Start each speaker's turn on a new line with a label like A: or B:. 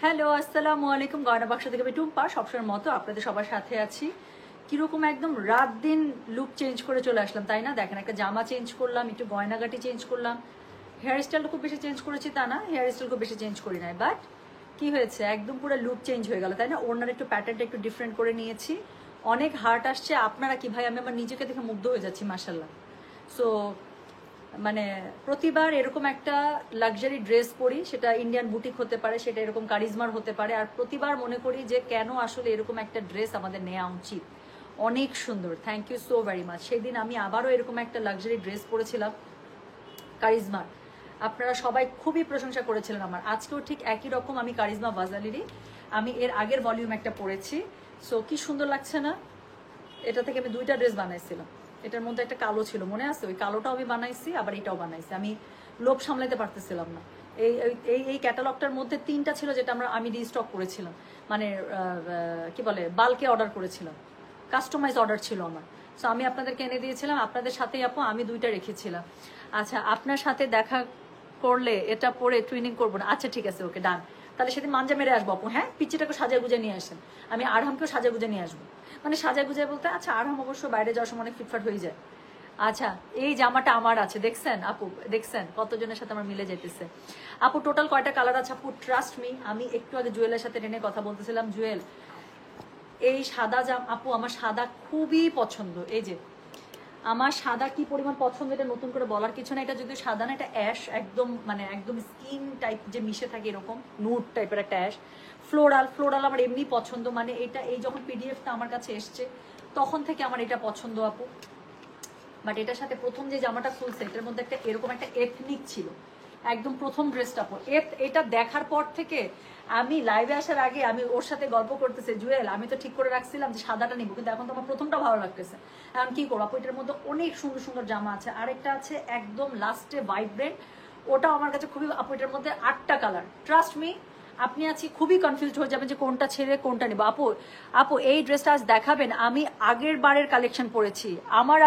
A: Hello, আসসালামু আলাইকুম। গয়না বাক্স থেকে আমি টুম্পা, সবসময়ের মতো আপনাদের সবার সাথে আছি। কিরকম একদম রাত দিন লুক চেঞ্জ করে চলে আসলাম, তাই না? দেখেন, একটা জামা চেঞ্জ করলাম, একটু গয়নাগাটি চেঞ্জ করলাম, হেয়ার স্টাইলটা খুব বেশি চেঞ্জ করেছি তা না, হেয়ার স্টাইল খুব বেশি চেঞ্জ করি নাই, বাট কি হয়েছে, একদম পুরো লুক চেঞ্জ হয়ে গেল, তাই না? ওনার একটু প্যাটার্নটা একটু ডিফারেন্ট করে নিয়েছি, অনেক হার্ট আসছে। আপনারা কি ভাই, আমি আমার নিজেকে দেখে মুগ্ধ হয়ে যাচ্ছি, মাশাল্লাহ। সো মানে প্রতিবার এরকম একটা লাক্সারি ড্রেস পরি, সেটা ইন্ডিয়ান বুটিক হতে পারে, সেটা এরকম কারিজমার হতে পারে, আর প্রতিবার মনে করি যে কেন আসলে এরকম একটা ড্রেস আমাদের নেওয়া উচিত। অনেক সুন্দর, thank you so very much. সেদিন আমি আবারও এরকম একটা লাক্সারি ড্রেস পরেছিলাম কারিজমার, আপনারা সবাই খুবই প্রশংসা করেছিলেন আমার। আজকেও ঠিক একই রকম আমি কারিজমা বাজালিরই, আমি এর আগের ভলিউম একটা পরেছি। সো কি সুন্দর লাগছে না? এটা থেকে আমি দুইটা ড্রেস বানাইছিলাম, এটার মধ্যে একটা কালো ছিল, মনে আছে? ওই কালোটাও আমি বানাইছি, আবার এটাও বানাইছি। আমি লোভ সামলাতে পারতেছিলাম না। এই এই এই ক্যাটালগটার মধ্যে তিনটা ছিল, যেটা আমি রিস্টক করেছিলাম, মানে কি বলে, বাল্কে অর্ডার করেছিলাম, কাস্টমাইজ অর্ডার ছিল আমার। সো আমি আপনাদেরকে এনে দিয়েছিলাম, আপনাদের সাথেই আপু আমি দুইটা রেখেছিলাম। আচ্ছা, আপনার সাথে দেখা করলে এটা পরে টুইনিং করবো না? আচ্ছা ঠিক আছে, ওকে ডান। তাহলে সেদিন মাঞ্জা মেরে আসবো আপু। হ্যাঁ, পিচ্চিটাকে সাজা গুজে নিয়ে আসেন, আমি আরহামকেও সাজা গুজে নিয়ে আসবো। মানে সাজা গুজে বলতে, আচ্ছা আরহাম অবশ্য বাইরে যাওয়ার সময় অনেক ফিটফাট হয়ে যায়। আচ্ছা, এই জামাটা আমার আছে, দেখছেন আপু? দেখছেন কতজনের সাথে আমার মিলে যেতেছে। আপু টোটাল কয়টা কালার আছে আপু? ট্রাস্ট মি, আমি একটু আগে জুয়েলের সাথে টেনে কথা বলতেছিলাম। জুয়েল, এই সাদা আপু আমার সাদা খুবই পছন্দ। এই যে আমার সাদা কি পরিমাণ পছন্দ, এটা নতুন করে বলার কিছু না। এটা যদি সাদা না, এটা অ্যাশ, একদম মানে একদম স্কিন টাইপ যে মিশে থাকে, এরকম নুড টাইপের একটা অ্যাশ। ফ্লোরাল ফ্লোরাল আমার এমনি পছন্দ, মানে এটা এই যখন পিডিএফটা আমার কাছে এসছে তখন থেকে আমার এটা পছন্দ আপু। বাট এটার সাথে প্রথম যে জামাটা খুলছে, এটার মধ্যে একটা এরকম একটা এথনিক ছিল, একদম প্রথম ড্রেসটা পর এটা দেখার পর থেকে আমি লাইভে আসার আগে আমি ওর সাথে গল্প করতেছে, জুয়েল আমি তো ঠিক করে রাখছিলাম যে সাদাটা নিবো, কিন্তু এখন তো আমার প্রথমটা ভালো লাগতেছে। এখন কি করবো আপু, এটার মধ্যে অনেক সুন্দর সুন্দর জামা আছে। আরেকটা আছে একদম লাস্টে ভাইব্রেন্ট, ওটাও আমার কাছে খুবই। আপু এটার মধ্যে 8টা কালার, ট্রাস্ট মি। আপনি আছি খুবই কনফিউজ হয়ে যাবেন যে কোনটা ছেড়ে কোনটা নিবো। আপু আপু এই ড্রেসটা আজ দেখাবেন? আমি আগের বারের কালেকশন পরেছি, আমার